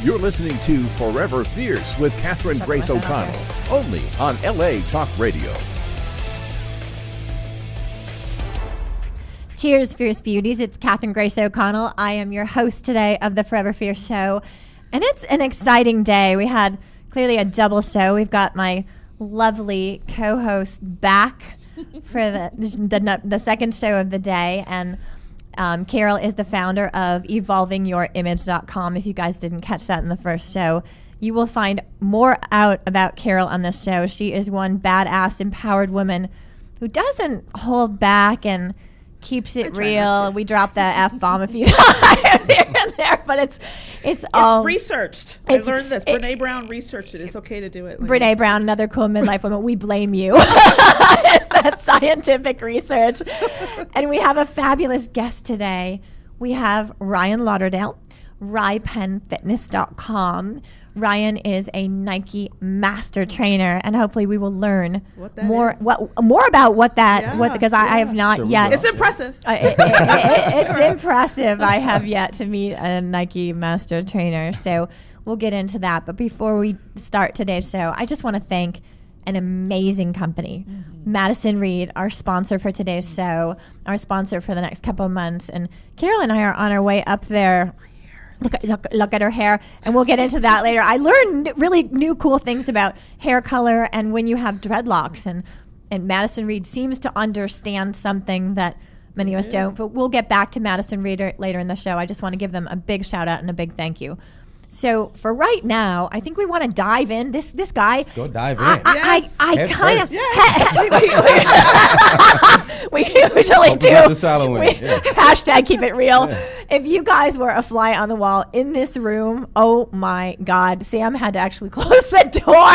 You're listening to Forever Fierce with Catherine Grace O'Connell, only on LA Talk Radio. Cheers, Fierce Beauties. It's Catherine Grace O'Connell. I am your host today of the Forever Fierce show. And it's an exciting day. We had clearly a double show. We've got my lovely co-host back for the second show of the day. And Carol is the founder of evolvingYourImage.com. If you guys didn't catch that in the first show, you will find more out about Carol on this show. She is one badass, empowered woman who doesn't hold back and keeps it real. We drop the F-bomb a few times here and there, but it's all researched. I learned this. Brene Brown researched it. It's okay to do it. Brene Brown, another cool midlife woman. We blame you. It's that scientific research. And we have a fabulous guest today. We have Ryan Lauderdale, RyePenFitness.com. Ryan is a Nike master trainer, and hopefully we will learn more about what because I have not yet. It's impressive. It's impressive. I have yet to meet a Nike master trainer, so we'll get into that. But before we start today's show, I just want to thank an amazing company, Madison Reed, our sponsor for today's show, our sponsor for the next couple of months, and Carol and I are on our way up there. Look at her hair, and we'll get into that later. I learned really new cool things about hair color and when you have dreadlocks, and Madison Reed seems to understand something that many of us don't, but we'll get back to Madison Reed later in the show. I just want to give them a big shout out and a big thank you. So for right now, I think we want to dive in. This guy. Let's go dive in. I kind of. We usually do. Hashtag keep it real. Yeah. If you guys were a fly on the wall in this room, oh my God, Sam had to actually close the door.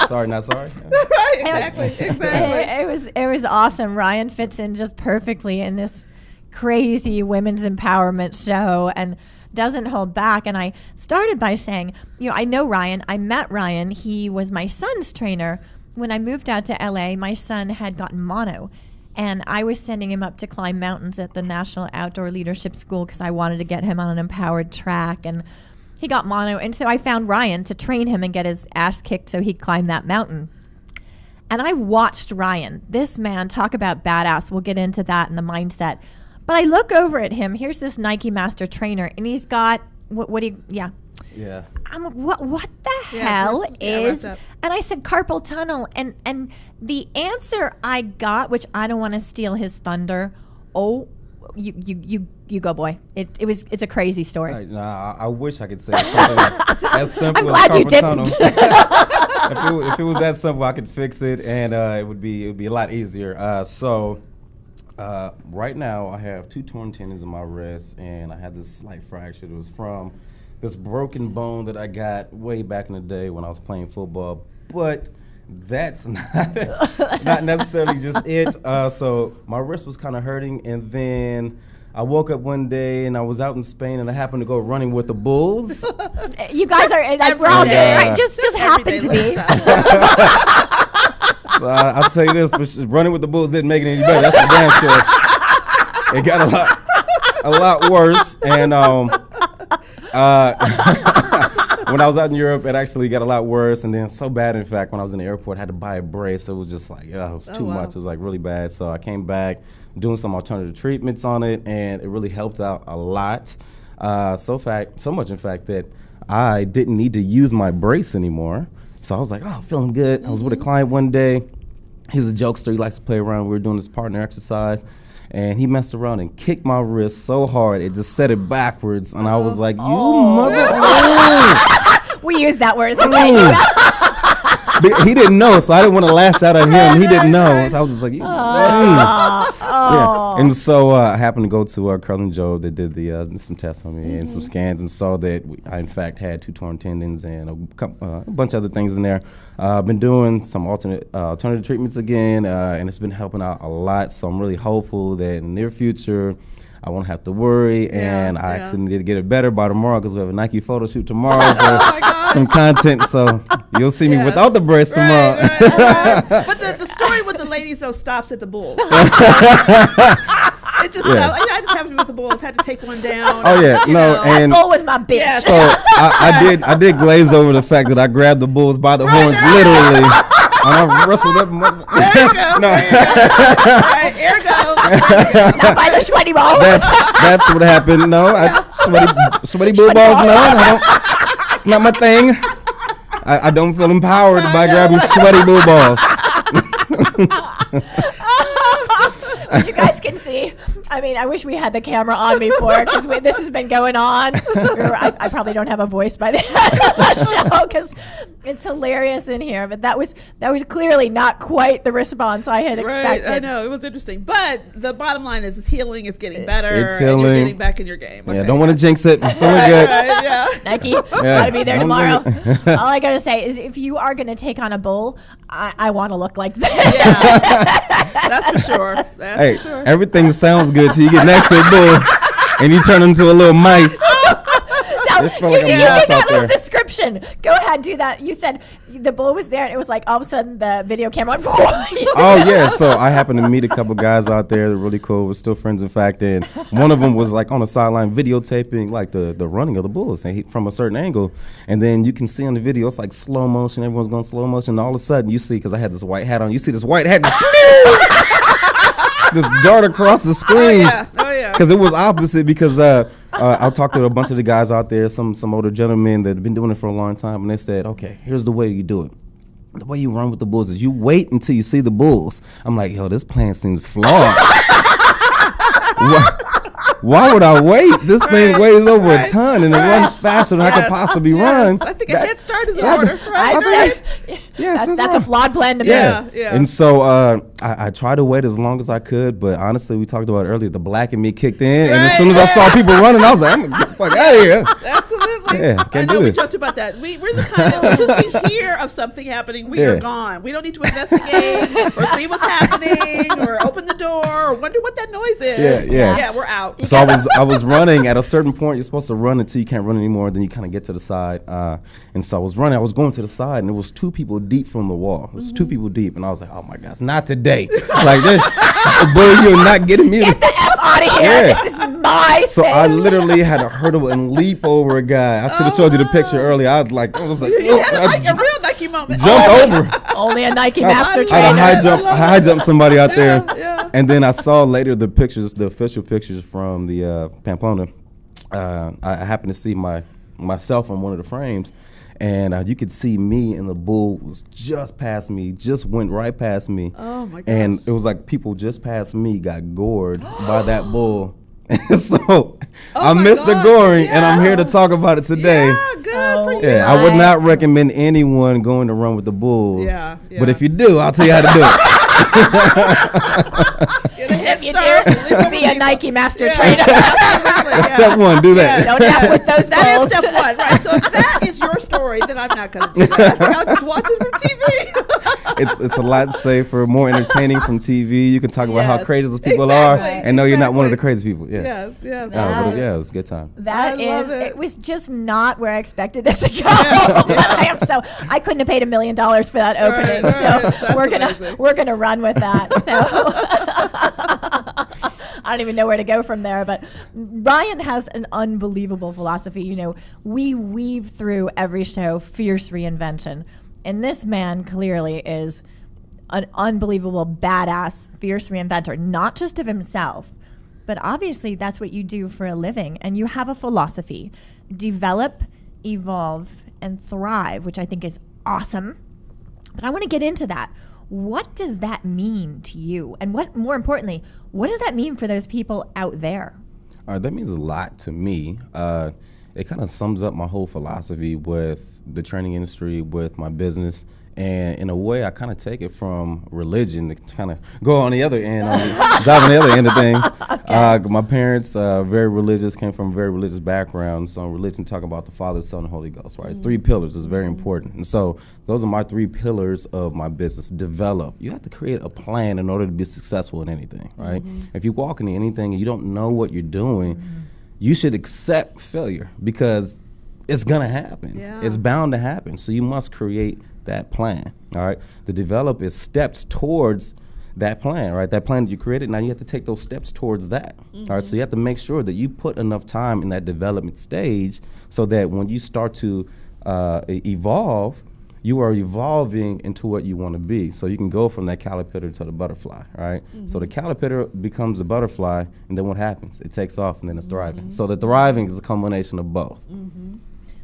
Sorry, not sorry. Right, exactly. It was awesome. Ryan fits in just perfectly in this crazy women's empowerment show and doesn't hold back. And I started by saying, I know Ryan. I met Ryan. He was my son's trainer. When I moved out to LA, my son had gotten mono, and I was sending him up to climb mountains at the National Outdoor Leadership School because I wanted to get him on an empowered track, and he got mono. And so I found Ryan to train him and get his ass kicked so he'd climb that mountain. And I watched Ryan, this man, talk about badass. We'll get into that and the mindset. But I look over at him. Here's this Nike master trainer, and he's got Yeah. I'm what the hell is? And I said carpal tunnel, and the answer I got, which I don't want to steal his thunder. Oh, you go, boy. It's a crazy story. I wish I could say something as simple I'm glad as you carpal didn't. tunnel. If it was that simple, I could fix it, and it would be a lot easier. Right now, I have 2 torn tendons in my wrist, and I had this slight fracture. It was from this broken bone that I got way back in the day when I was playing football. But that's not necessarily just it. So my wrist was kind of hurting, and then I woke up one day, and I was out in Spain, and I happened to go running with the Bulls. You guys are like we're all doing right. Just happened to be. So I'll tell you this: running with the Bulls didn't make it any better. That's for damn sure. It got a lot worse, and when I was out in Europe, it actually got a lot worse, and then so bad, in fact, when I was in the airport, I had to buy a brace. It was just like, it was too much. It was like really bad. So I came back doing some alternative treatments on it, and it really helped out a lot. So much, in fact, that I didn't need to use my brace anymore. So I was like, feeling good. I was with a client one day. He's a jokester. He likes to play around. We were doing this partner exercise, and he messed around and kicked my wrist so hard it just set it backwards. And I was like, you mother. We use that word. He didn't know, so I didn't want to lash out at him. He didn't know. So I was just like, yeah. And so I happened to go to Carl and Joe. They did some tests on me and some scans, and saw that I, in fact, had 2 torn tendons and a bunch of other things in there. I've been doing some alternative treatments again, and it's been helping out a lot. So I'm really hopeful that in the near future, I won't have to worry, and I actually need to get it better by tomorrow because we have a Nike photo shoot tomorrow for some content. So you'll see me without the brace tomorrow. Right. But the story with the ladies though stops at the Bulls. It just I just happened to me with the bulls. Had to take one down. Oh yeah, you no, know. That and bull was my bitch. Yes. so I did glaze over the fact that I grabbed the bulls by the horns, literally, and I wrestled up. There you go. No. There you go. All right, here it goes. Not by the sweaty balls. That's what happened. No, sweaty bull balls. No, it's not my thing. I don't feel empowered by grabbing sweaty bull balls. You guys can see. I mean, I wish we had the camera on me for it because this has been going on. I probably don't have a voice by the end of the show because it's hilarious in here. But that was clearly not quite the response I had expected. I know, it was interesting. But the bottom line is healing is getting better. It's healing. And you're getting back in your game. Yeah, don't want to jinx it. I'm feeling good. Right, yeah. Nike, gotta be there tomorrow. All I gotta say is if you are gonna take on a bull, I want to look like that. Yeah, that's for sure. That's for sure. Everything sounds good till you get next to a bull and you turn into a little mice. No, It's you like a did mouse that out little there. description. Go ahead, do that. You said the bull was there, and it was like all of a sudden the video camera went. Oh yeah, so I happened to meet a couple guys out there. They're really cool. We're still friends, in fact. And one of them was like on the sideline videotaping like the running of the bulls from a certain angle. And then you can see on the video, it's like slow motion. Everyone's going slow motion. And all of a sudden, you see, because I had this white hat on, you see this white hat just dart across the screen. Oh yeah. Because it was opposite. Because I talked to a bunch of the guys out there, some older gentlemen that have been doing it for a long time, and they said, okay, here's the way you do it. The way you run with the bulls is you wait until you see the bulls. I'm like, yo, this plan seems flawed. Why would I wait? This thing weighs over a ton and it runs faster than I could possibly run. I think a head start is in order. Right. That's a flawed plan to me. Yeah. And so I tried to wait as long as I could, but honestly, we talked about it earlier, the black in me kicked in, and as soon as I saw people running, I was like, I'm gonna get the fuck out of here. Absolutely. Yeah, I know do we this. talked about that. We're the kind of, as soon as we hear of something happening, we are gone. We don't need to investigate or see what's happening or open the door or wonder what that noise is. Yeah, we're out. So I was running at a certain point. You're supposed to run until you can't run anymore. Then you kind of get to the side. And so I was running. I was going to the side, and it was 2 people deep from the wall. It was 2 people deep, and I was like, oh my gosh, not today. Like this, boy, you're not getting me. Get the F out of here. Yeah. This is my So thing. I literally had to hurdle and leap over a guy. I should have showed you the picture earlier. I was like, You had a real Nike moment. jumped over. Only a Nike master I trainer. had a high jump somebody out there. Yeah. And then I saw later the pictures, the official pictures from the Pamplona. I happened to see myself on one of the frames, and you could see me, and the bull was just past me, just went right past me. Oh my gosh. And it was like people just past me got gored by that bull. And so I missed the goring, and I'm here to talk about it today. Yeah, good for you. Yeah, I would not recommend anyone going to run with the bulls. Yeah. But if you do, I'll tell you how to do it. If you do, be a Nike master trainer. That's step 1, do that. Don't have with those That is bulls. step 1, right? So if that is your story, then I'm not going to do that. I'll just watch it from TV. It's a lot safer, more entertaining from TV. You can talk about how Yes. crazy those people are, Exactly. and know you're not one of the crazy people. Yeah. Yes. But yeah, it was a good time. That I love is, it. it was just not where I expected this to go. I couldn't have paid $1 million for that opening. right. So That's we're gonna run with that. So I don't even know where to go from there. But Ryan has an unbelievable philosophy. You know, we weave through every show fierce reinvention, and this man clearly is an unbelievable badass, fierce reinventor, not just of himself. But obviously, that's what you do for a living. And you have a philosophy. Develop, evolve, and thrive, which I think is awesome. But I want to get into that. What does that mean to you? And what, more importantly, what does that mean for those people out there? That means a lot to me. It kind of sums up my whole philosophy with the training industry, with my business. And in a way, I kind of take it from religion to kind of go on the other end, dive on the other end of things. Okay. My parents, very religious, came from a very religious background. So religion, talk about the Father, Son, and Holy Ghost, right? It's 3 pillars. It's very important. And so those are my 3 pillars of my business. Develop. You have to create a plan in order to be successful in anything, right? If you walk into anything and you don't know what you're doing, you should accept failure because it's going to happen. Yeah. It's bound to happen. So you must create that plan. All right. The develop is steps towards that plan, right? That plan that you created, now you have to take those steps towards that. All right, so you have to make sure that you put enough time in that development stage so that when you start to evolve, you are evolving into what you want to be. So you can go from that caterpillar to the butterfly, right? So the caterpillar becomes a butterfly, and then what happens? It takes off, and then it's thriving. So the thriving is a combination of both.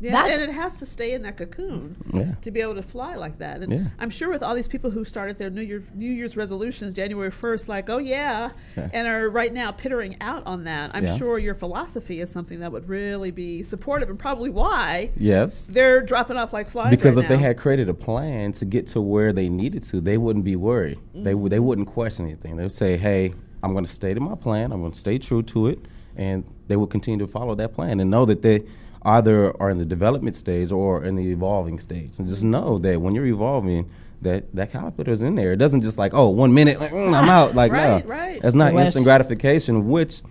Yeah, and it has to stay in that cocoon to be able to fly like that. And I'm sure with all these people who started their New Year's resolutions January 1st, like, and are right now pittering out on that, I'm sure your philosophy is something that would really be supportive, and probably why they're dropping off like flies because right if they had created a plan to get to where they needed to, they wouldn't be worried. They wouldn't question anything. They would say, hey, I'm going to stay to my plan. I'm going to stay true to it. And they would continue to follow that plan and know that they either are in the development stage or in the evolving stage. And just know that when you're evolving, that caterpillar is in there. It doesn't just like, 1 minute, like, I'm out. Like, no. That's not instant gratification, which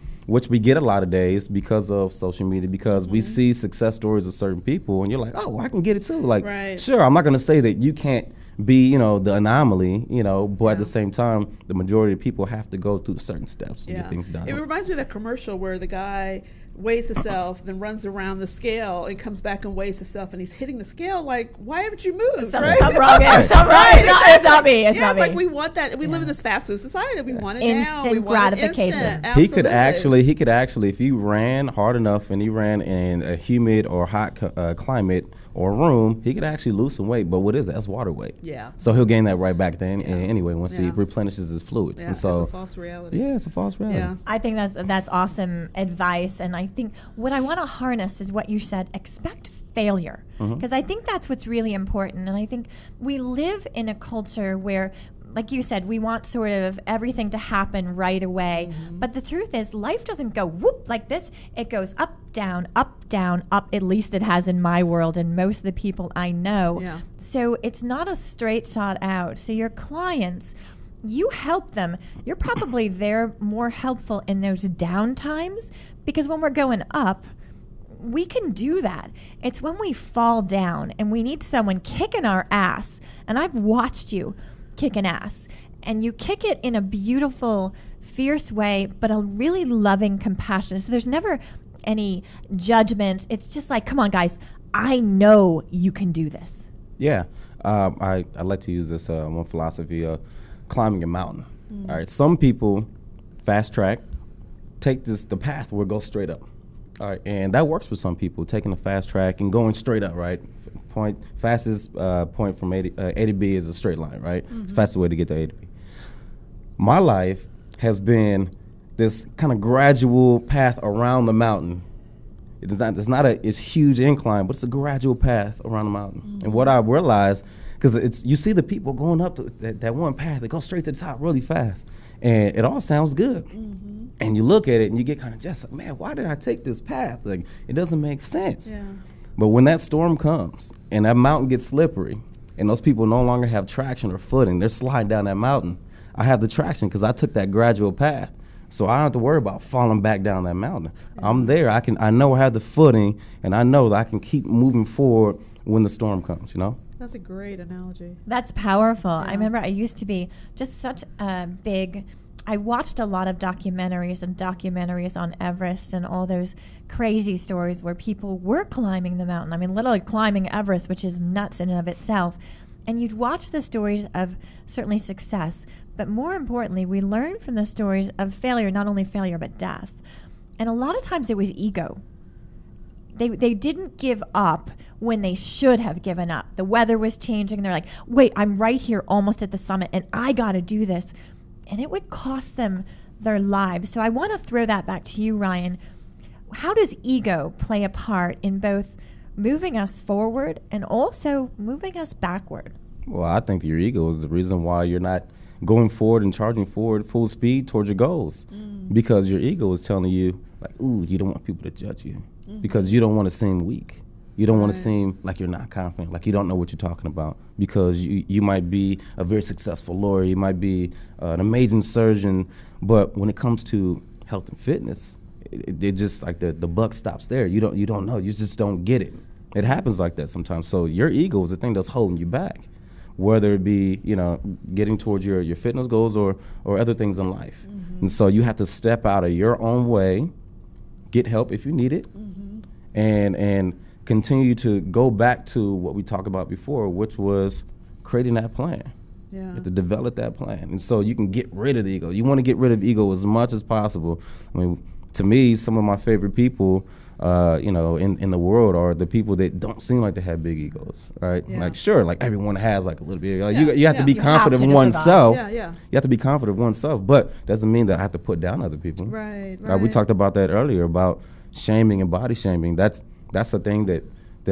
we get a lot of days because of social media, because we see success stories of certain people, and you're like, I can get it too. Like, sure, I'm not going to say that you can't be, the anomaly, but at the same time, the majority of people have to go through certain steps to get things done. It reminds me of that commercial where the guy weighs himself, then runs around the scale and comes back and weighs himself, and he's hitting the scale like, why haven't you moved? Something wrong there. It's not me. It's not me. Like we want that. We live in this fast food society. We want it now. Instant gratification. He could actually, if he ran hard enough and he ran in a humid or hot climate or room, he could actually lose some weight. But what is that? That's water weight. Yeah. So he'll gain that right back then anyway once he replenishes his fluids. Yeah, and so it's a false reality. Yeah, it's a false reality. Yeah. I think that's awesome advice, and I think what I want to harness is what you said: expect failure, because I think that's what's really important. And I think we live in a culture where, like you said, we want sort of everything to happen right away. But the truth is, life doesn't go whoop like this. It goes up, down, up, down, up. At least it has in my world and most of the people I know. Yeah. So it's not a straight shot out. So your clients, you help them. You're probably there more helpful in those down times, because when we're going up, we can do that. It's when we fall down and we need someone kicking our ass. And I've watched you kick an ass, and you kick it in a beautiful, fierce way, but a really loving compassion. So there's never any judgment. It's just like, come on, guys, I know you can do this. Yeah. I like to use this one philosophy of climbing a mountain. All right. Some people fast track, take the path where it goes straight up. All right. And that works for some people, taking the fast track and going straight up, right? Fastest point from A to B is a straight line, right? It's the fastest way to get to A to B. My life has been this kind of gradual path around the mountain. It's not a huge incline, but it's a gradual path around the mountain. And what I realized, because you see the people going up to that one path, they go straight to the top really fast, and it all sounds good. And you look at it and you get kind of just like, man, why did I take this path? Like, it doesn't make sense. Yeah. But when that storm comes and that mountain gets slippery and those people no longer have traction or footing, they're sliding down that mountain, I have the traction because I took that gradual path. So I don't have to worry about falling back down that mountain. I'm there. I know I have the footing, and I know that I can keep moving forward when the storm comes, That's a great analogy. That's powerful. Yeah. I remember I used to be just such a big... I watched a lot of documentaries on Everest and all those crazy stories where people were climbing the mountain. I mean, literally climbing Everest, which is nuts in and of itself. And you'd watch the stories of certainly success, but more importantly, we learned from the stories of failure, not only failure, but death. And a lot of times it was ego. They didn't give up when they should have given up. The weather was changing, and they're like, wait, I'm right here almost at the summit, and I got to do this. And it would cost them their lives. So I want to throw that back to you, Ryan. How does ego play a part in both moving us forward and also moving us backward? Well, I think your ego is the reason why you're not going forward and charging forward full speed towards your goals. Because your ego is telling you, like, ooh, you don't want people to judge you. Because you don't want to seem weak. You don't want to seem like you're not confident, like you don't know what you're talking about, because you might be a very successful lawyer, you might be an amazing surgeon, but when it comes to health and fitness, it just like the buck stops there. You don't know. You just don't get it. It happens like that sometimes. So your ego is the thing that's holding you back. whether it be, you know, getting towards your fitness goals or other things in life. Mm-hmm. And so you have to step out of your own way, get help if you need it, mm-hmm. and continue to go back to what we talked about before, which was creating that plan. Yeah. You have to develop that plan. And so you can get rid of the ego. You want to get rid of ego as much as possible. I mean, to me, some of my favorite people, you know, in the world are the people that don't seem like they have big egos, right? Yeah. Like, sure, like everyone has like a little bit. Like, you have to be confident in oneself. You have to be confident in oneself, but doesn't mean that I have to put down other people. Right. We talked about that earlier about shaming and body shaming. That's a thing that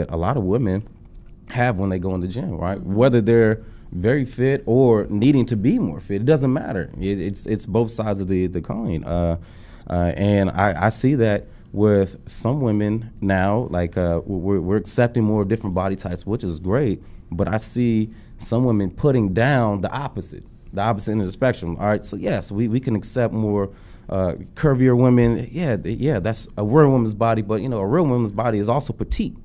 a lot of women have when they go in the gym, right? Mm-hmm. Whether they're very fit or needing to be more fit, it doesn't matter. It's both sides of the coin. And I see that with some women now, like we're accepting more different body types, which is great. But I see some women putting down the opposite end of the spectrum. All right, so yes, we can accept more curvier women. Yeah, that's a real woman's body, but you know, a real woman's body is also petite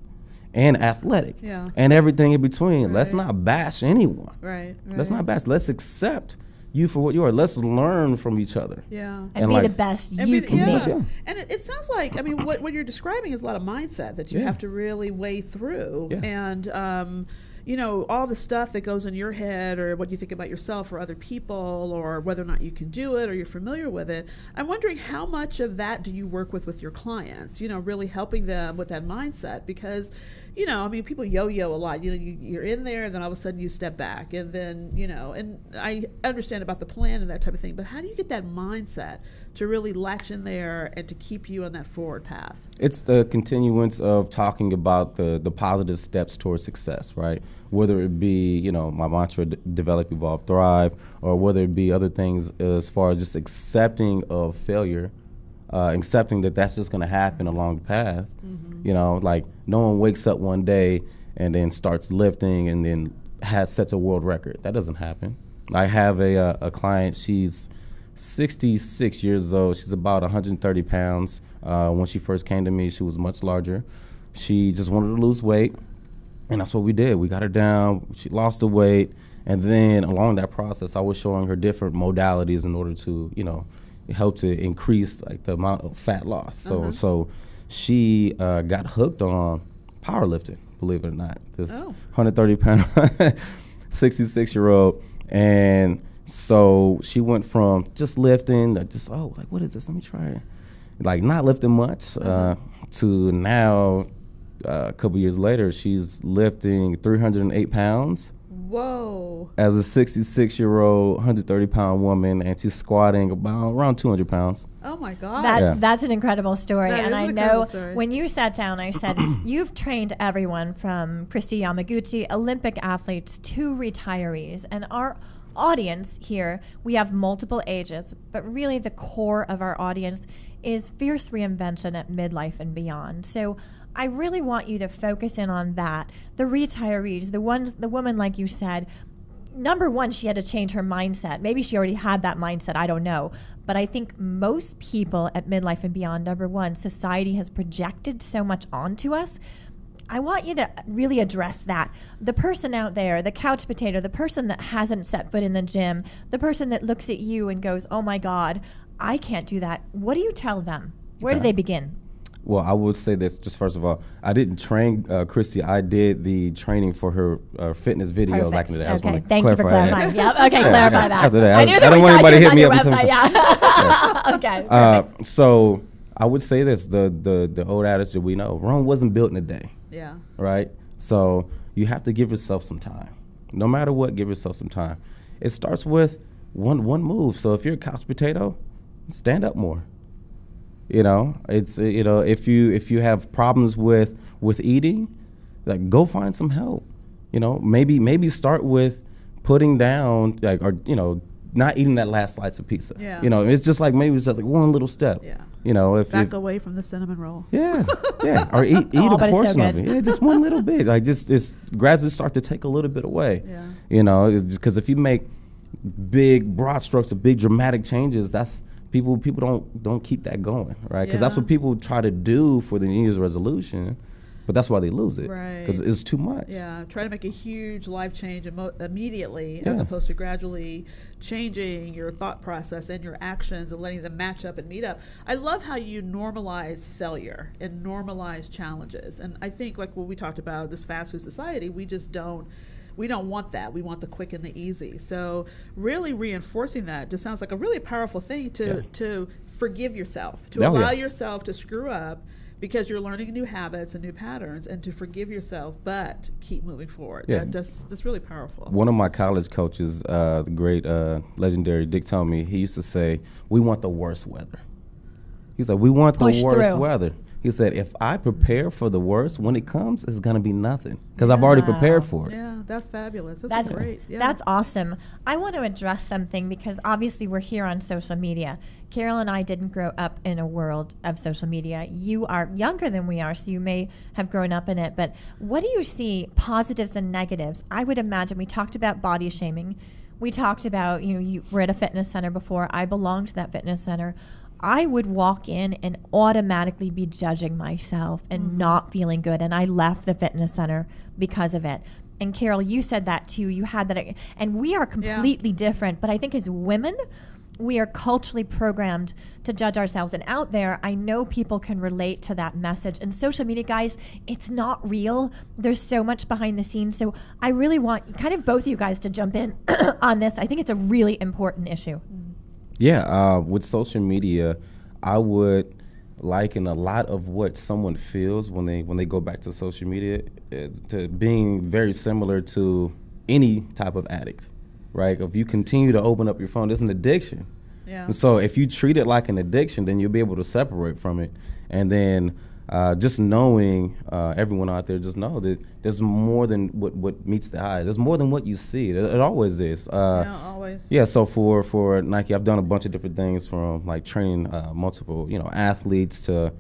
and athletic, and everything in between. Right. Let's not bash anyone. Right. Let's not bash. Let's accept you for what you are. Let's learn from each other. Yeah. And be the best you can be. Yeah. And it sounds like, I mean, what you're describing is a lot of mindset that you have to really weigh through. Yeah. And, you know, all the stuff that goes in your head or what you think about yourself or other people or whether or not you can do it or you're familiar with it. I'm wondering how much of that do you work with your clients, you know, really helping them with that mindset? Because, you know, I mean, people yo-yo a lot. You know, you're in there and then all of a sudden you step back and then, you know, and I understand about the plan and that type of thing, but how do you get that mindset to really latch in there and to keep you on that forward path? It's the continuance of talking about the positive steps towards success, right? Whether it be, you know, my mantra, develop, evolve, thrive, or whether it be other things as far as just accepting of failure, accepting that that's just going to happen along the path. Mm-hmm. You know, like no one wakes up one day and then starts lifting and then sets a world record. That doesn't happen. I have a client, she's 66 years old. She's about 130 pounds. When she first came to me, she was much larger. She just wanted to lose weight, and that's what we did. We got her down. She lost the weight, and then along that process, I was showing her different modalities in order to, you know, help to increase like the amount of fat loss. So she got hooked on powerlifting, believe it or not. This 130-pound, 66-year-old, and so she went from just lifting, like, what is this? Let me try it. Like, not lifting much, to now, a couple years later, she's lifting 308 pounds. Whoa. As a 66-year-old, 130-pound woman, and she's squatting around 200 pounds. Oh, my God. That's an incredible story. That and I know when you sat down, I said, you've trained everyone from Christy Yamaguchi, Olympic athletes, to retirees. And our audience here, we have multiple ages, but really the core of our audience is fierce reinvention at midlife and beyond. So I really want you to focus in on that. The retirees, the woman, like you said, number one, she had to change her mindset. Maybe she already had that mindset, I don't know. But I think most people at midlife and beyond, number one, society has projected so much onto us. I want you to really address that. The person out there, the couch potato, the person that hasn't set foot in the gym, the person that looks at you and goes, oh my God, I can't do that. What do you tell them? Where do they begin? Well, I would say this, just first of all, I didn't train Christy. I did the training for her fitness video back in the day. Okay, thank you for clarifying. Yep. Okay, clarify that. After that, I knew I don't want anybody to hit me up. Yeah. Okay. So I would say this, the old adage that we know, Rome wasn't built in a day. Yeah. Right? So you have to give yourself some time. No matter what, give yourself some time. It starts with one move. So if you're a couch potato, stand up more. You know, it's if you have problems with eating, like, go find some help. You know, maybe start with putting down, like, or, you know, not eating that last slice of pizza. Yeah. You know, it's just like maybe it's just like one little step. Yeah. You know, if back away from the cinnamon roll. Yeah. Or eat a portion of it. Yeah, just one little bit. Like, just gradually start to take a little bit away. Yeah. You know, because if you make big broad strokes or big dramatic changes, that's people don't keep that going, right? Because that's what people try to do for the New Year's resolution. But that's why they lose it, right? Because it's too much. Yeah, try to make a huge life change immediately, as opposed to gradually changing your thought process and your actions and letting them match up and meet up. I love how you normalize failure and normalize challenges. And I think, like what we talked about, this fast food society, we don't want that. We want the quick and the easy. So really reinforcing that just sounds like a really powerful thing to forgive yourself, to allow yourself to screw up, because you're learning new habits and new patterns, and to forgive yourself, but keep moving forward. Yeah. That's really powerful. One of my college coaches, the great legendary Dick Tomey, he used to say, we want the worst weather. He's like, we want the worst weather. He said, if I prepare for the worst, when it comes, it's going to be nothing, because I've already prepared for it. Yeah, that's fabulous. That's great. Yeah. That's awesome. I want to address something, because obviously we're here on social media. Carol and I didn't grow up in a world of social media. You are younger than we are, so you may have grown up in it. But what do you see, positives and negatives? I would imagine we talked about body shaming. We talked about, you were at a fitness center before. I belonged to that fitness center. I would walk in and automatically be judging myself and not feeling good. And I left the fitness center because of it. And Carol, you said that too. You had that. And we are completely different. But I think as women, we are culturally programmed to judge ourselves. And out there, I know people can relate to that message. And social media, guys, it's not real. There's so much behind the scenes. So I really want kind of both of you guys to jump in on this. I think it's a really important issue. Yeah, with social media, I would liken a lot of what someone feels when they go back to social media to being very similar to any type of addict, right? If you continue to open up your phone, it's an addiction. Yeah. And so if you treat it like an addiction, then you'll be able to separate from it. And then just knowing, everyone out there, just know that there's more than what meets the eye. There's more than what you see. It always is. Always. Yeah, so for Nike, I've done a bunch of different things, from like training multiple, athletes, to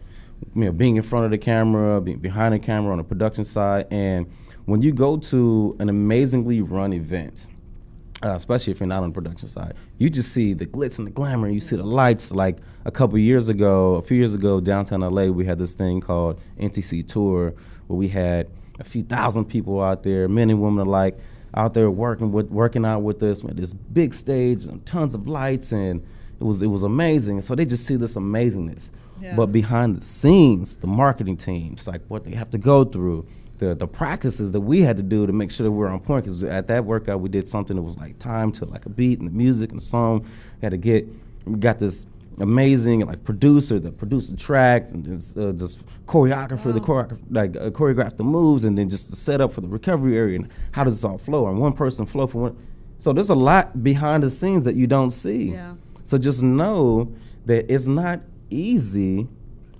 being in front of the camera, being behind the camera on the production side. And when you go to an amazingly run event, especially if you're not on the production side, you just see the glitz and the glamour. You see the lights. Like a few years ago, downtown LA, we had this thing called NTC Tour, where we had a few thousand people out there, men and women alike, out there working out with us. We had this big stage and tons of lights, and it was amazing. So they just see this amazingness. Yeah. But behind the scenes, the marketing teams, like what they have to go through, the practices that we had to do to make sure that we're on point, because at that workout we did something that was like timed to like a beat and the music and the song. We got this amazing producer that produced the tracks, and just choreographer, choreographed the moves, and then just the setup for the recovery area and how does this all flow, and one person flow from one. So there's a lot behind the scenes that you don't see. Yeah. So just know that it's not easy,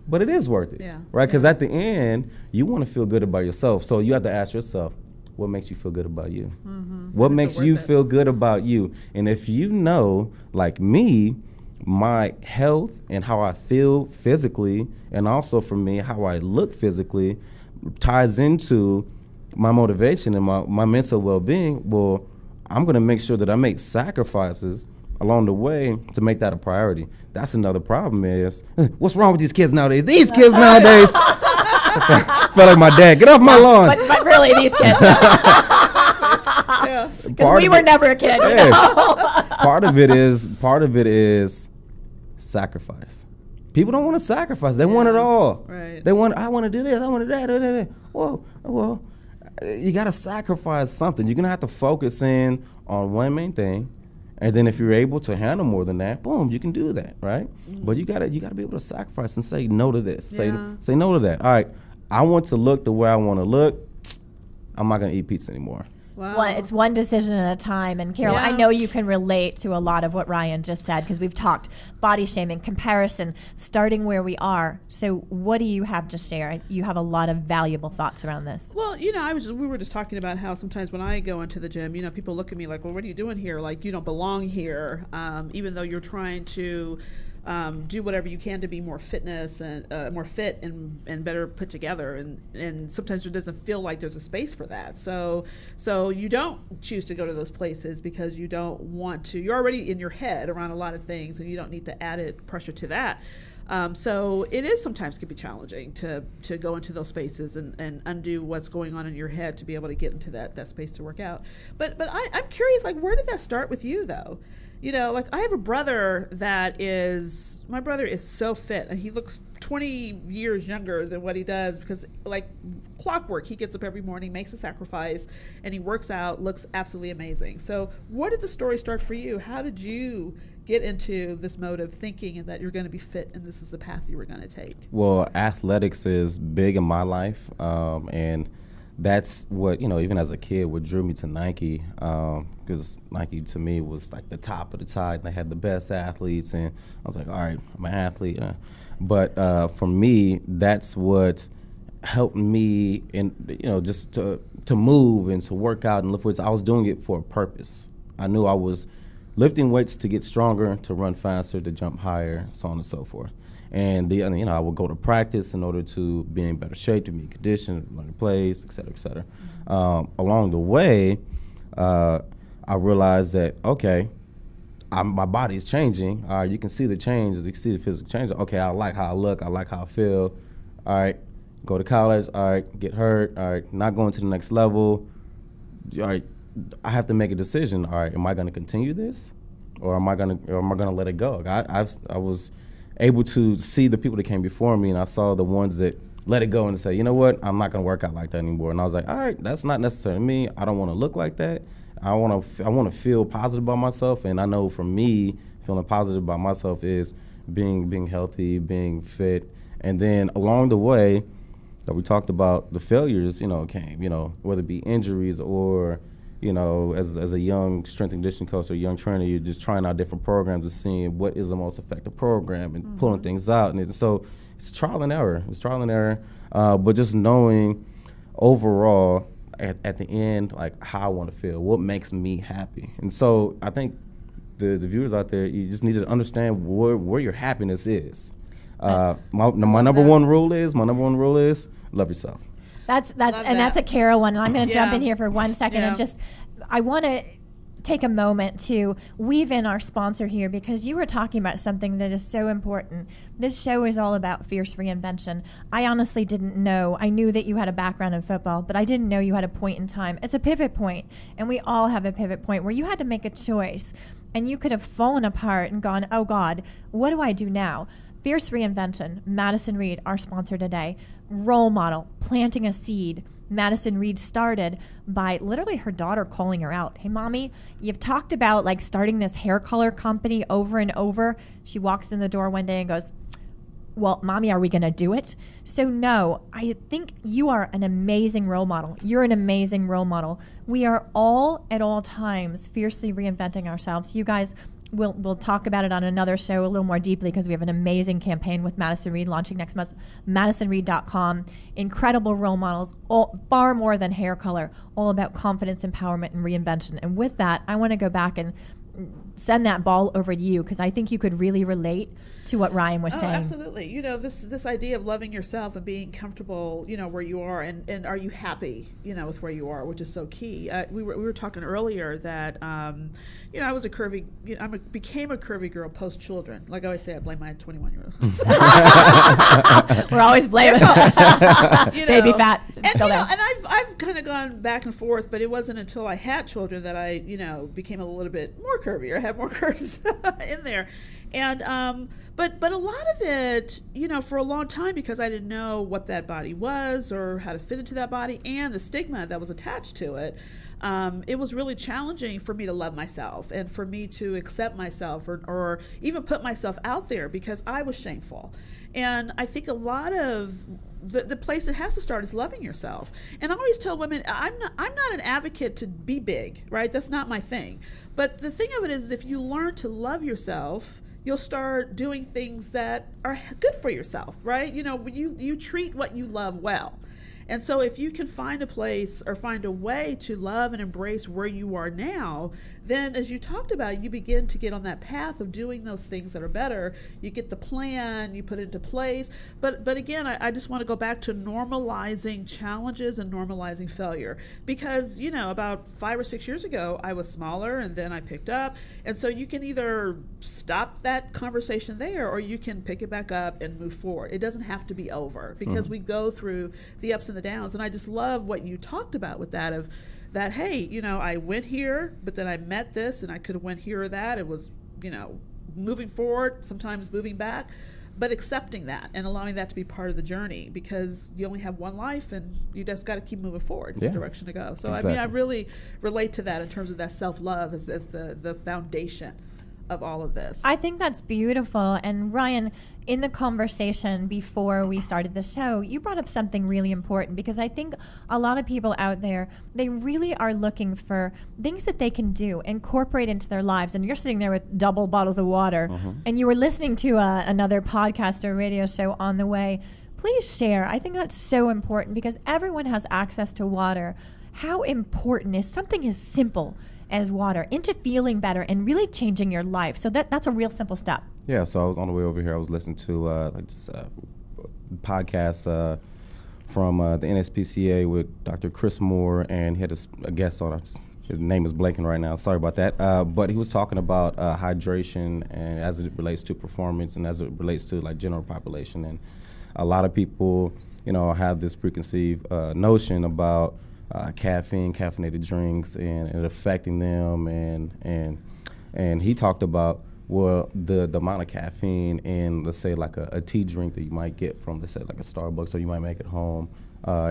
but it is worth it, right? Because at the end, you want to feel good about yourself. So you have to ask yourself, what makes you feel good about you? Mm-hmm. What makes you feel good about you? And if you know, like me, my health and how I feel physically, and also for me, how I look physically, ties into my motivation and my mental well-being, well, I'm going to make sure that I make sacrifices along the way to make that a priority. That's another problem is, what's wrong with these kids nowadays? These kids nowadays. Felt like my dad. Get off my lawn. But really, these kids. Because we were never a kid. Part of it is sacrifice. People don't want to sacrifice. They want it all. Right. I want to do this. I want to do that. Well, you got to sacrifice something. You're going to have to focus in on one main thing. And then if you're able to handle more than that, boom, you can do that, right? Mm-hmm. But you gotta be able to sacrifice and say no to this. Say no to that. All right, I want to look the way I want to look. I'm not gonna eat pizza anymore. Wow. Well, it's one decision at a time. And Carol, I know you can relate to a lot of what Ryan just said, because we've talked body shaming, comparison, starting where we are. So what do you have to share? You have a lot of valuable thoughts around this. Well, we were just talking about how sometimes when I go into the gym, people look at me like, well, what are you doing here? Like, you don't belong here, even though you're trying to do whatever you can to be more fit and better put together, and sometimes it doesn't feel like there's a space for that. So you don't choose to go to those places because you don't want to. You're already in your head around a lot of things, and you don't need the added pressure to that. So it is sometimes can be challenging to go into those spaces and undo what's going on in your head to be able to get into that space to work out. But I'm curious, like, where did that start with you, though? You know, like, I have a brother my brother is so fit, and he looks 20 years younger than what he does because, like clockwork, he gets up every morning, makes a sacrifice, and he works out, looks absolutely amazing. So where did the story start for you? How did you get into this mode of thinking and that you're going to be fit and this is the path you were going to take? Well, athletics is big in my life, and that's what, even as a kid, what drew me to Nike, because Nike to me was like the top of the tide. They had the best athletes, and I was like, all right, I'm an athlete. But for me, that's what helped me just to move and to work out and lift weights. I was doing it for a purpose. I knew I was lifting weights to get stronger, to run faster, to jump higher, so on and so forth. And I would go to practice in order to be in better shape, to be conditioned, learn plays, et cetera, et cetera. Along the way, I realized that, okay, my body is changing. All right, you can see the changes. You can see the physical change. Okay, I like how I look. I like how I feel. All right, go to college. All right, get hurt. All right, not going to the next level. All right, I have to make a decision. All right, am I going to continue this, or am I going to let it go? I was able to see the people that came before me, and I saw the ones that let it go and say, you know what, I'm not going to work out like that anymore. And I was like, all right, that's not necessarily me. I don't want to look like that. I want to feel positive about myself, and I know for me, feeling positive about myself is being healthy, being fit. And then along the way, that we talked about the failures, came, whether it be injuries or, as a young strength and conditioning coach or young trainer, you're just trying out different programs and seeing what is the most effective program and pulling things out. And so it's trial and error. But just knowing overall at the end, like, how I want to feel, what makes me happy. And so I think the viewers out there, you just need to understand where your happiness is. My number one rule is love yourself. That's a Carol one. And I'm going to jump in here for 1 second and I want to take a moment to weave in our sponsor here, because you were talking about something that is so important. This show is all about fierce reinvention. I honestly didn't know. I knew that you had a background in football, but I didn't know you had a point in time. It's a pivot point, and we all have a pivot point where you had to make a choice, and you could have fallen apart and gone, oh God, what do I do now? Fierce reinvention, Madison Reed, our sponsor today, role model, planting a seed. Madison Reed started by literally her daughter calling her out. Hey, Mommy, you've talked about like starting this hair color company over and over. She walks in the door one day and goes, well, Mommy, are we going to do it? So no, I think you are an amazing role model. You're an amazing role model. We are all at all times fiercely reinventing ourselves. You guys, We'll talk about it on another show a little more deeply, because we have an amazing campaign with Madison Reed launching next month. MadisonReed.com. Incredible role models, far more than hair color, all about confidence, empowerment, and reinvention. And with that, I want to go back and send that ball over to you, because I think you could really relate to what Ryan was saying. Absolutely. This idea of loving yourself and being comfortable, where you are, and are you happy, with where you are, which is so key. We were talking earlier that, I was I became a curvy girl post children. Like I always say, I blame my 21-year-old. We're always blaming baby fat. And I've kind of gone back and forth, but it wasn't until I had children that I, became a little bit more curvy, or had more curves in there. And but a lot of it, for a long time, because I didn't know what that body was or how to fit into that body, and the stigma that was attached to it, it was really challenging for me to love myself and for me to accept myself or even put myself out there, because I was shameful. And I think a lot of the place it has to start is loving yourself. And I always tell women, I'm not an advocate to be big, right? That's not my thing. But the thing of it is, if you learn to love yourself, you'll start doing things that are good for yourself, right? You treat what you love well. And so if you can find a place or find a way to love and embrace where you are now, then as you talked about, you begin to get on that path of doing those things that are better. You get the plan, you put it into place. But again, I just want to go back to normalizing challenges and normalizing failure. Because, you know, about 5 or 6 years ago, I was smaller and then I picked up. And so you can either stop that conversation there or you can pick it back up and move forward. It doesn't have to be over because we go through the ups and the downs. And I just love what you talked about with that of that, hey, you know, I went here, but then I met this and I could have went here or that. It was, you know, moving forward, sometimes moving back, but accepting that and allowing that to be part of the journey because you only have one life and you just got to keep moving forward. It's the direction to go. So, exactly. I mean, I really relate to that in terms of that self-love as the foundation of all of this. I think that's beautiful. And Ryan, in the conversation before we started the show, you brought up something really important because I think a lot of people out there, they really are looking for things that they can do, incorporate into their lives. And you're sitting there with double bottles of water and you were listening to another podcast or radio show on the way. Please share. I think that's so important because everyone has access to water. How important is something as simple as water into feeling better and really changing your life? So that's a real simple step. Yeah, so I was on the way over here. I was listening to this podcast from the NSPCA with Dr. Chris Moore, and he had a guest on. His name is blanking right now. Sorry about that. But he was talking about hydration and as it relates to performance and as it relates to like general population. And a lot of people, you know, have this preconceived notion about caffeinated drinks and it affecting them, and he talked about the amount of caffeine in, let's say, like a tea drink that you might get from, let's say, like a Starbucks or you might make at home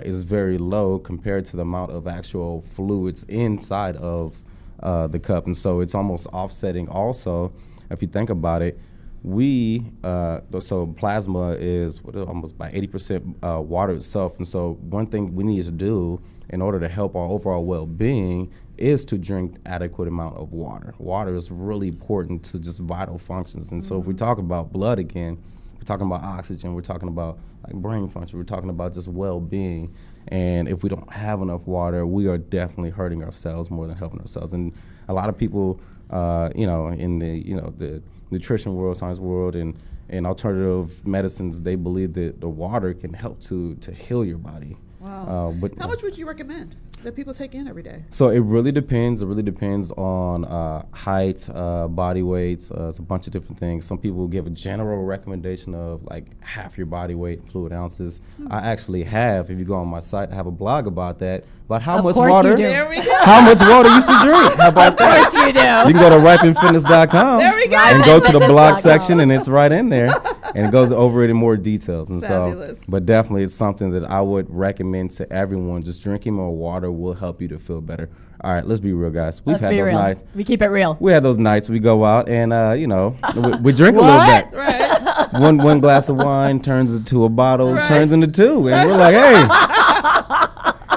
is very low compared to the amount of actual fluids inside of the cup, and so it's almost offsetting. Also, if you think about it, so plasma is almost by 80% water itself, and so one thing we need to do in order to help our overall well-being is to drink adequate amount of water. Water is really important to just vital functions, and so if we talk about blood again, we're talking about oxygen, we're talking about like brain function, we're talking about just well-being, and if we don't have enough water, we are definitely hurting ourselves more than helping ourselves. And a lot of people, you know, in the nutrition world, science world, and alternative medicines, they believe that the water can help to heal your body. Wow. But how much would you recommend that people take in every day? So it really depends. It really depends on height, body weight. It's a bunch of different things. Some people give a general recommendation of like half your body weight in fluid ounces. I actually have, if you go on my site, I have a blog about that. About how much water? There we go. How much water you should drink? How about that? Of course you do. You can go to ripenfitness.com. There we go. And go to the blog section, and it's right in there, and it goes over it in more details. And Fabulous. so, but definitely, it's something that I would recommend to everyone. Just drinking more water will help you to feel better. All right, let's be real, guys. We've had those nights. We keep it real. We had those nights. We go out and you know, we drink a little bit. Right. One glass of wine turns into a bottle, turns into two, and we're like, hey.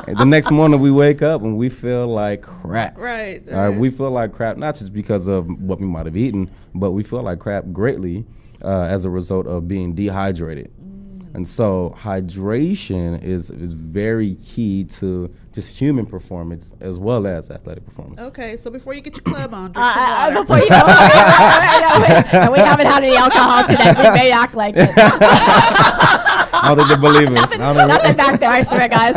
And the next morning we wake up and we feel like crap. Right. We feel like crap, not just because of what we might have eaten, but we feel like crap greatly as a result of being dehydrated. And so hydration is very key to just human performance as well as athletic performance. Okay, so before you get your club on, drink some water. Before you go, and we haven't had any alcohol today. We may act like it. I don't think they believe us. Nothing back there, I swear, guys.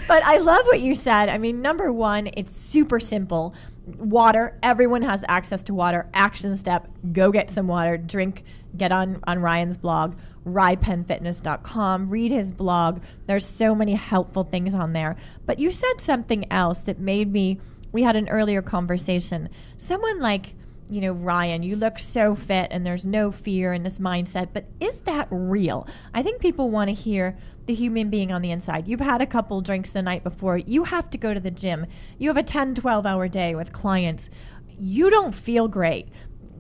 But I love what you said. I mean, number one, it's super simple. Water. Everyone has access to water. Action step. Go get some water. Drink. Get on Ryan's blog, rypenfitness.com. Read his blog. There's so many helpful things on there. But you said something else that made me, we had an earlier conversation. Someone like, you know, Ryan, you look so fit and there's no fear in this mindset, but is that real? I think people want to hear the human being on the inside. You've had a couple drinks the night before. You have to go to the gym. You have a 10, 12-hour day with clients. You don't feel great.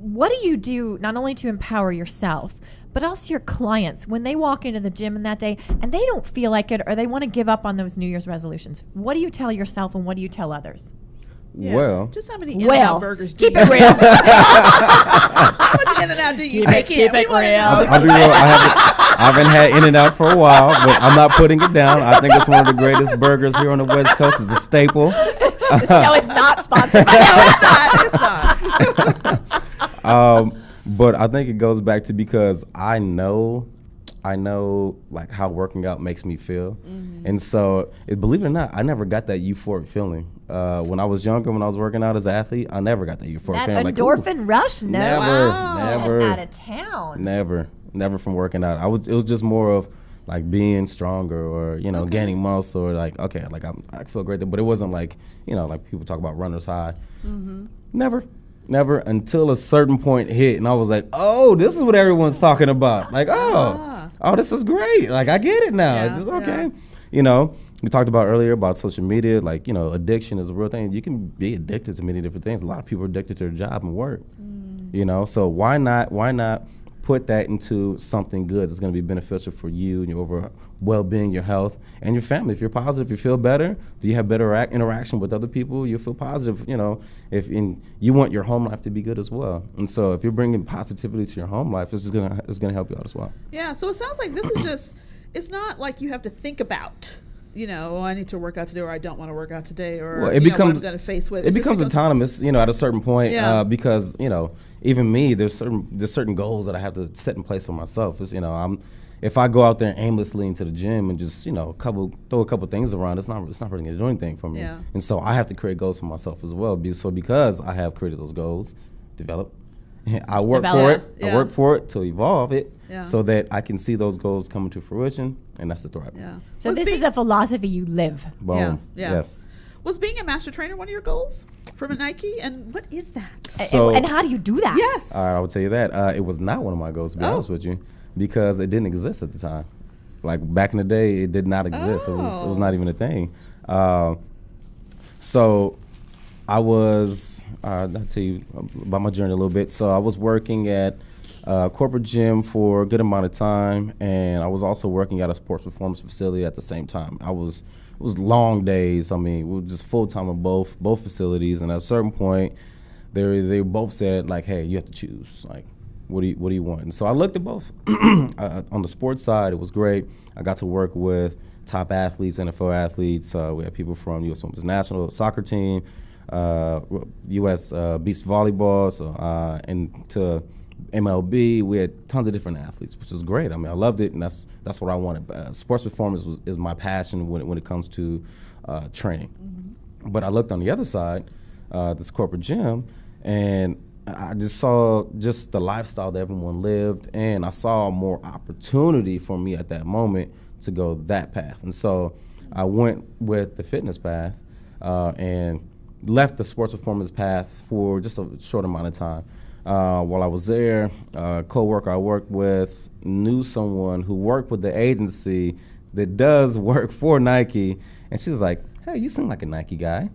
What do you do not only to empower yourself, but also your clients when they walk into the gym in that day and they don't feel like it or they want to give up on those New Year's resolutions? What do you tell yourself and what do you tell others? Yeah. Well, just how many In-N-Out burgers do keep you it real. How much In-N-Out do you take in? Keep it real. I'll be real. I haven't had In-N-Out for a while, but I'm not putting it down. I think it's one of the greatest burgers here on the West Coast. It's a staple. This show is not sponsored by It's not. But I think it goes back to because I know like how working out makes me feel. And so believe it or not, I never got that euphoric feeling. When I was younger, when I was working out as an athlete, I never got that euphoric feeling. That endorphin rush? No. Never. Out of town. Never from working out. It was just more of like being stronger or, gaining muscle or like, okay, like I feel great there. But it wasn't like, like people talk about runner's high. Never until a certain point hit, and I was like, "Oh, this is what everyone's talking about." Like, oh, this is great. Like, I get it now. Yeah, It's okay. We talked about earlier about social media. Like, addiction is a real thing. You can be addicted to many different things. A lot of people are addicted to their job and work. So why not put that into something good that's going to be beneficial for you and your overall well-being, your health, and your family. If you're positive, you feel better. Do you have better interaction with other people? You feel positive. You want your home life to be good as well. And so, if you're bringing positivity to your home life, it's gonna help you out as well. Yeah. So it sounds like this is just. It's not like you have to think about. I need to work out today, or I don't want to work out today, or well, what I'm going to face with. It becomes autonomous, at a certain point, because even me, there's certain goals that I have to set in place for myself. If I go out there aimlessly into the gym and just throw a couple things around, it's not really going to do anything for me. Yeah. And so I have to create goals for myself as well. So because I have created those goals, I work for it. Yeah. I work for it to evolve it, Yeah. so that I can see those goals coming to fruition, and that's the thrive. Yeah. So this is a philosophy you live. Boom. Yeah. Yes. Was being a master trainer one of your goals from Nike? And what is that? And how do you do that? Yes. All right, I will tell you that. It was not one of my goals, to be honest with you, because it didn't exist at the time. Like back in the day, it did not exist. It was not even a thing. So I was, I'll tell you about my journey a little bit. So I was working at a corporate gym for a good amount of time, and I was also working at a sports performance facility at the same time. It was long days. I mean, we were just full time in both facilities, and at a certain point, they both said like, "Hey, you have to choose. Like, what do you want?" And so I looked at both. On the sports side, it was great. I got to work with top athletes, NFL athletes. We had people from U.S. Women's National Soccer Team, U.S. Beach Volleyball, and to MLB. We had tons of different athletes, which was great. I mean, I loved it, and that's what I wanted. Sports performance is my passion when it comes to training. But I looked on the other side, this corporate gym, and I just saw just the lifestyle that everyone lived, and I saw more opportunity for me at that moment to go that path. And so I went with the fitness path and left the sports performance path for just a short amount of time. While I was there, a coworker I worked with knew someone who worked with the agency that does work for Nike, and she was like, "Hey, you seem like a Nike guy."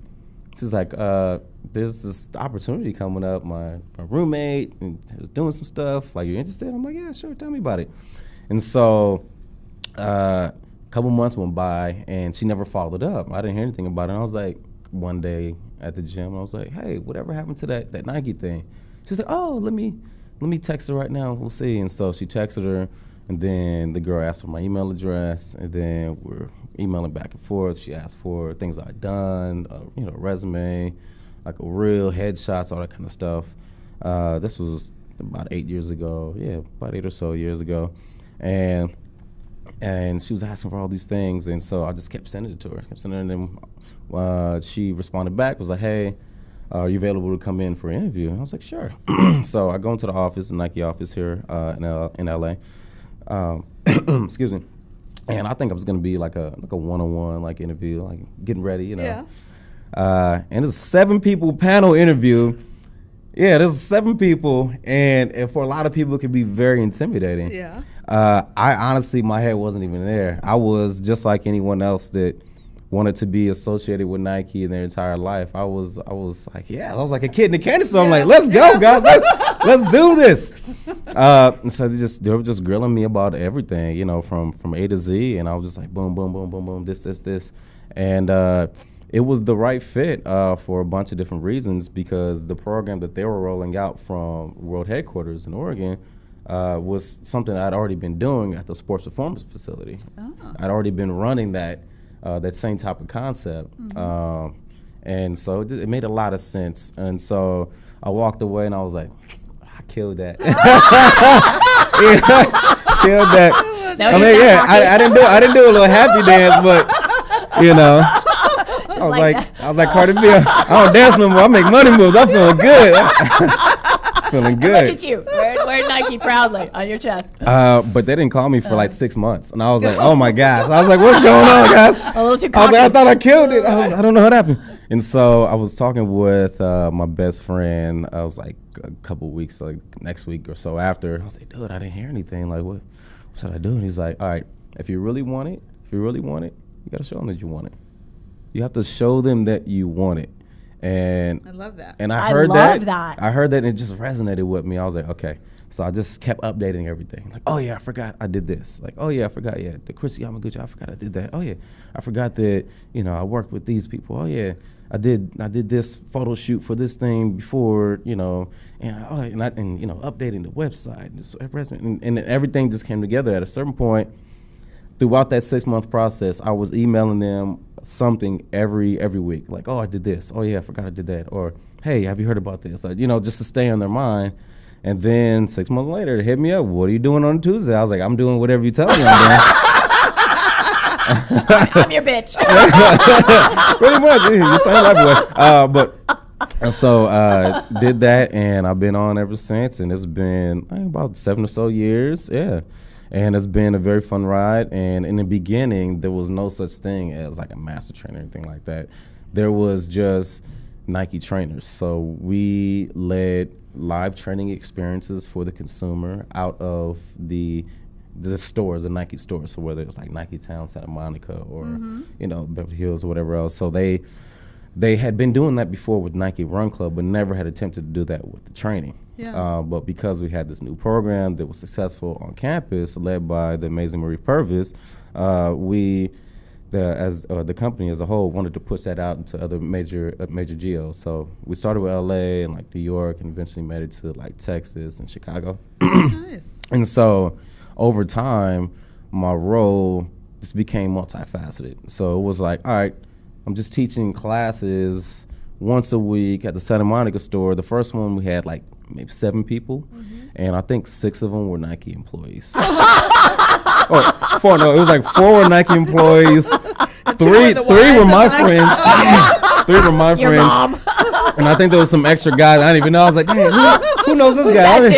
She's like, "There's this opportunity coming up. My roommate is doing some stuff. Like, you interested?" I'm like, "Yeah, sure. Tell me about it." And so a couple months went by, and she never followed up. I didn't hear anything about it. And I was like, one day at the gym, I was like, "Hey, whatever happened to that Nike thing?" She's like, "Oh, let me text her right now. We'll see." And so she texted her, and then the girl asked for my email address, and then we're emailing back and forth. She asked for things I'd done, a resume, like a reel, headshots, all that kind of stuff. This was about 8 years ago. Yeah, about 8 or so years ago. And she was asking for all these things, and so I just kept sending it to her. And then she responded back, was like, "Hey, are you available to come in for an interview?" And I was like, "Sure." So I go into the office, the Nike office here in LA. Excuse me. And I think I was going to be like a one-on-one interview, like getting ready, Yeah. And it's a 7-people panel interview. Yeah, there's 7 people, and for a lot of people, it can be very intimidating. Yeah. I honestly, my head wasn't even there. I was just like anyone else that wanted to be associated with Nike in their entire life. I was like, I was like a kid in a candy store. I'm like, "Let's go, guys, let's do this." And so they were just grilling me about everything, from A to Z, and I was just like, boom, boom, boom, boom, boom, this, and it was the right fit for a bunch of different reasons, because the program that they were rolling out from world headquarters in Oregon was something I'd already been doing at the sports performance facility. I'd already been running that same type of concept. And so it made a lot of sense. And so I walked away and I was like, I killed that. Killed that. I mean, yeah, I didn't do a little happy dance, but you know, I was like Cardi B. I don't dance no more. I make money moves. I'm feeling good. It's feeling good. Look at you. Wear Nike proudly on your chest. But they didn't call me for like 6 months, and I was like, oh my gosh. I was like, what's going on, guys? A little too I was like, I thought I killed it. I don't know what happened. And so I was talking with my best friend. I was like a couple weeks, like next week or so after. I was like, dude, I didn't hear anything. Like, what should I do? And he's like, all right, if you really want it, you got to show them that you want it. You have to show them that you want it. And I love that. And I heard that. I heard that, and it just resonated with me. I was like, okay. So I just kept updating everything. Like, oh yeah, I forgot I did this. Like, oh yeah, I forgot, yeah, the Chris Yamaguchi, I forgot I did that. Oh yeah, I forgot that, I worked with these people. Oh yeah, I did this photo shoot for this thing before, and updating the website and everything just came together at a certain point. Throughout that 6-month process, I was emailing them something every week. Like, oh, I did this. Oh yeah, I forgot I did that. Or, hey, have you heard about this? Like, just to stay on their mind. And then 6 months later, they hit me up. What are you doing on Tuesday? I was like, I'm doing whatever you tell me I'm doing. I'm your bitch. Pretty much. You sound like boy. So did that, and I've been on ever since. And it's been about 7 or so years. Yeah. And it's been a very fun ride. And in the beginning, there was no such thing as like a master trainer or anything like that. There was just Nike trainers. So we led live training experiences for the consumer out of the stores, the Nike stores. So whether it's like Nike Town, Santa Monica, or Beverly Hills or whatever else. So they had been doing that before with Nike Run Club, but never had attempted to do that with the training. Yeah. But because we had this new program that was successful on campus, led by the amazing Marie Purvis, the company as a whole wanted to push that out into other major geos. So we started with LA and like New York, and eventually made it to like Texas and Chicago. Nice. And so over time, my role just became multifaceted. So it was like, all right, I'm just teaching classes once a week at the Santa Monica store. The first one we had like maybe 7 people, and I think 6 of them were Nike employees. 4, no, it was like 4 were Nike employees. 3 were my friends. 3 were my Your friends. mom. And I think there was some extra guys I didn't even know. I was like, hey, who knows this guy?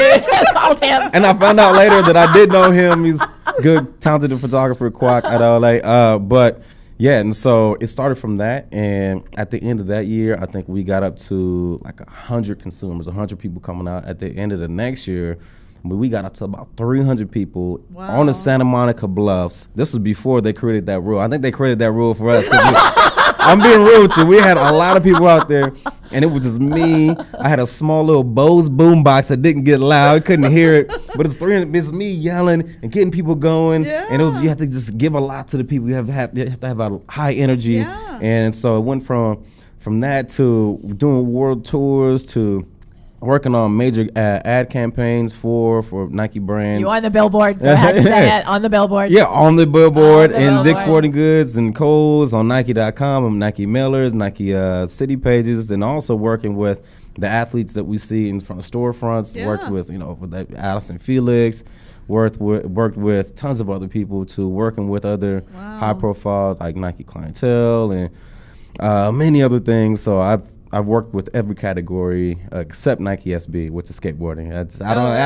Called him. And I found out later that I did know him. He's good, talented photographer, Quack at LA. But yeah, and so it started from that. And at the end of that year, I think we got up to like 100 consumers, 100 people coming out. At the end of the next year, we got up to about 300 people on the Santa Monica Bluffs. This was before they created that rule. I think they created that rule for us. I'm being real with you. We had a lot of people out there, and it was just me. I had a small little Bose boombox that didn't get loud. I couldn't hear it, but it's 300. It's me yelling and getting people going. Yeah. And you have to just give a lot to the people. You have to have a high energy. Yeah. And so it went from that to doing world tours to working on major ad campaigns for Nike brand. You on the billboard? Go ahead, say it. On the billboard. Yeah, on the billboard in Dick's Sporting Goods and Kohl's, on Nike.com, and Nike mailers, Nike city pages, and also working with the athletes that we see in front of storefronts. Yeah. Worked with with Allison Felix. Worked with tons of other people, to working with other high profile like Nike clientele and many other things. So I've worked with every category except Nike SB, which is skateboarding. I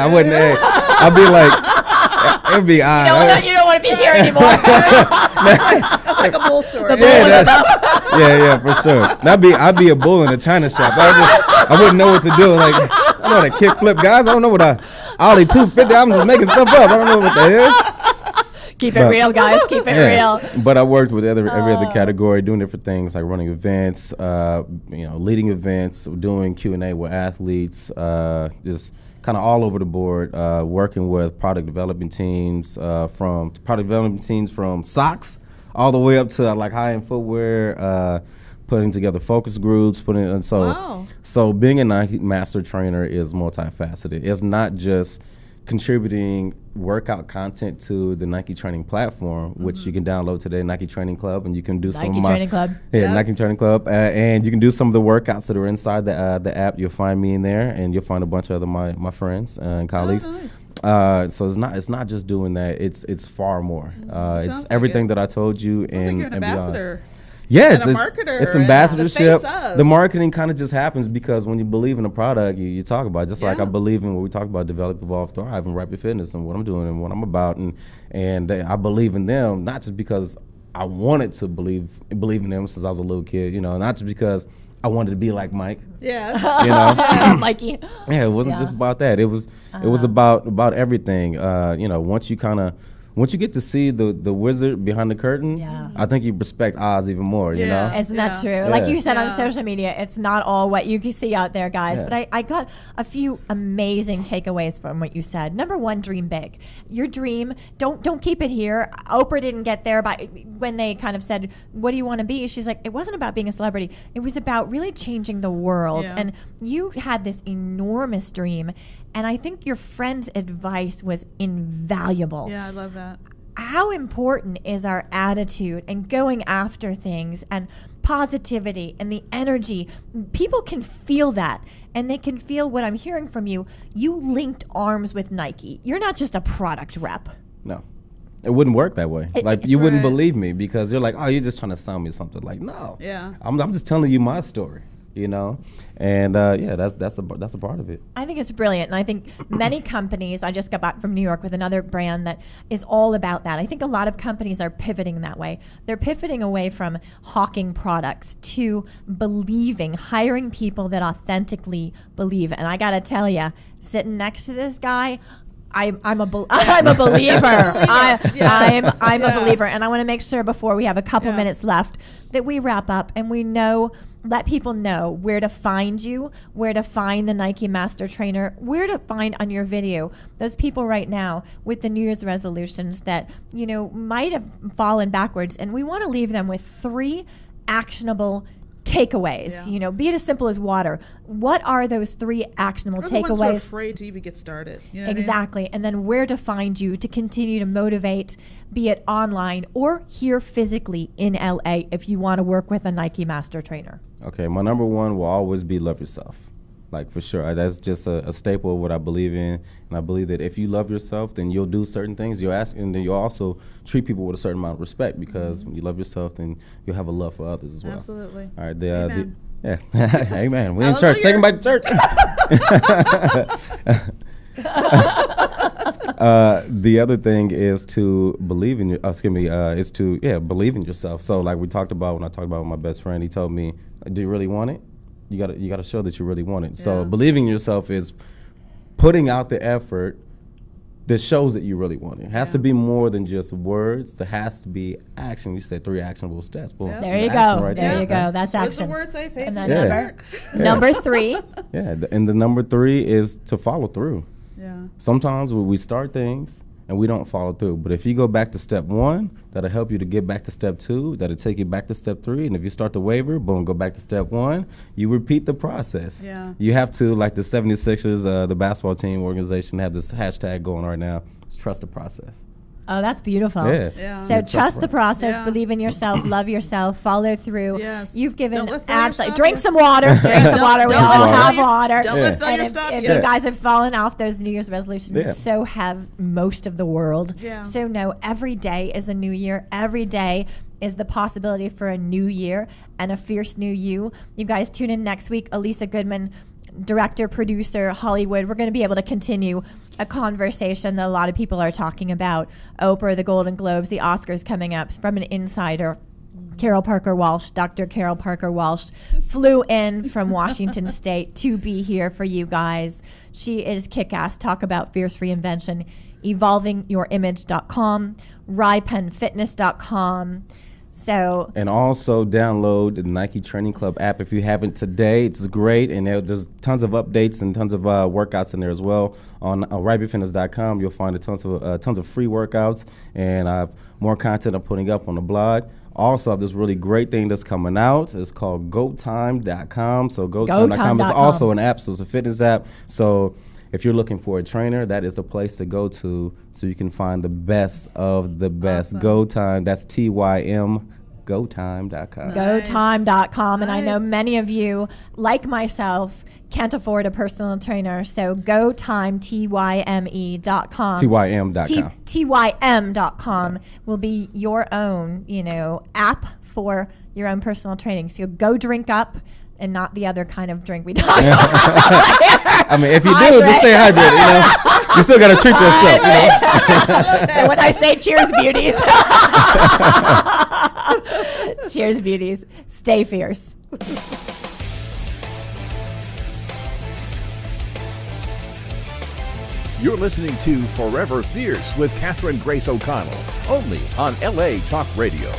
wouldn't. I'd be like, it'd be you don't want to be here anymore. That's like a bull story. Yeah, for sure. I'd be a bull in a china shop. I wouldn't know what to do. Like, I know how to kick flip, guys. I don't know what Ollie 250. I'm just making stuff up. I don't know what that is. Keep it real, guys. Keep it real. But I worked with every other category, doing different things like running events, leading events, doing Q&A with athletes, just kind of all over the board, working with product development teams, from socks all the way up to like high-end footwear, putting together focus groups, so being a Nike master trainer is multifaceted. It's not just contributing workout content to the Nike Training platform, which you can download today, Nike Training Club, and you can do Nike Training Club. Nike Training Club, and you can do some of the workouts that are inside the app. You'll find me in there, and you'll find a bunch of my friends and colleagues. Nice. So it's not just doing that. It's far more. It's everything that I told you, and you're an ambassador. Beyond. Yeah, it's ambassadorship. The marketing kind of just happens because when you believe in a product, you talk about it. Just like I believe in what we talk about, Develop, Evolve, Thrive, and Rapid Fitness, and what I'm doing and what I'm about, and I believe in them not just because I wanted to believe in them since I was a little kid, not just because I wanted to be like Mike. Yeah, Mikey. Yeah, it wasn't just about that. It was about everything. Once you get to see the wizard behind the curtain, I think you respect Oz even more, you know? Isn't that true? Like you said on social media, it's not all what you can see out there, guys. But I got a few amazing takeaways from what you said. Number one, dream big. Your dream, don't keep it here. Oprah didn't get there when they kind of said, what do you want to be? She's like, it wasn't about being a celebrity. It was about really changing the world. Yeah. And you had this enormous dream. And I think your friend's advice was invaluable. Yeah, I love that. How important is our attitude and going after things and positivity and the energy? People can feel that, and they can feel what I'm hearing from you. You linked arms with Nike. You're not just a product rep. No. It wouldn't work that way. Like, you wouldn't believe me because you're like, oh, you're just trying to sell me something. Like, no. Yeah. I'm just telling you my story. And that's a part of it. I think it's brilliant, and I think many companies. I just got back from New York with another brand that is all about that. I think a lot of companies are pivoting that way. They're pivoting away from hawking products to believing, hiring people that authentically believe. And I got to tell you, sitting next to this guy, I'm a believer. I'm a believer, and I want to make sure before we have a couple minutes left that we wrap up and we let people know where to find you, where to find the Nike Master Trainer, where to find on your video those people right now with the New Year's resolutions that might have fallen backwards, and we want to leave them with 3 actionable takeaways. Be it as simple as water. What are those 3 actionable takeaways? The ones who are afraid to even get started. Exactly. And then where to find you to continue to motivate, be it online or here physically in LA if you want to work with a Nike Master Trainer. Okay, my number 1 will always be love yourself. Like, for sure. That's just a staple of what I believe in. And I believe that if you love yourself, then you'll do certain things. You'll ask, and then you'll also treat people with a certain amount of respect, because when you love yourself, then you'll have a love for others as well. Absolutely. All right. Amen. We in church. Say goodbye to church. The other thing is to believe in believe in yourself. So like we talked about, when I talked about with my best friend, he told me, do you really want it? You gotta show that you really want it. So believing in yourself is putting out the effort that shows that you really want it. It has to be more than just words. There has to be action. You said 3 actionable steps. Boom. There you go. Right there you go. That's action. What's the word say? Faith. And then number 3. Yeah, and the number 3 is to follow through. Yeah. Sometimes we start things and we don't follow through. But if you go back to step 1, that'll help you to get back to step 2. That'll take you back to step 3. And if you start to waver, boom, go back to step 1. You repeat the process. Yeah. You have to, like the 76ers, the basketball team organization, have this hashtag going right now. It's trust the process. Oh, that's beautiful. Yeah. So trust the process, believe in yourself, love yourself, follow through. Yes. You've given absolutely. Drink some water. Drink some water. We all have water. Don't let failure stop you. If you guys have fallen off those New Year's resolutions, so have most of the world. Yeah. So no, every day is a new year. Every day is the possibility for a new year and a fierce new you. You guys tune in next week. Elisa Goodman, director, producer, Hollywood. We're going to be able to continue a conversation that a lot of people are talking about. Oprah, the Golden Globes, the Oscars coming up. From an insider, Carol Parker Walsh, Dr. Carol Parker Walsh, flew in from Washington State to be here for you guys. She is kick-ass. Talk about fierce reinvention. EvolvingYourImage.com, RyPenFitness.com. And also download the Nike Training Club app if you haven't today. It's great, and there's tons of updates and tons of workouts in there as well. On RyPenFitness.com, you'll find tons of free workouts, and I have more content I'm putting up on the blog. Also, this really great thing that's coming out. It's called GoTime.com. So GoTime.com is also an app, so it's a fitness app. So if you're looking for a trainer, that is the place to go to so you can find the best of the best. Awesome. GoTime, that's TYM, GoTime.com. GoTime.com. And I know many of you, like myself, can't afford a personal trainer, so GoTime, TYME.com. TYM.com. TYM.com will be your own, app for your own personal training. So go drink up and not the other kind of drink we talk about. I mean, if you do, just stay hydrated, You still got to treat yourself, And when I say cheers, beauties. Cheers, beauties. Stay fierce. You're listening to Forever Fierce with Catherine Grace O'Connell, only on LA Talk Radio.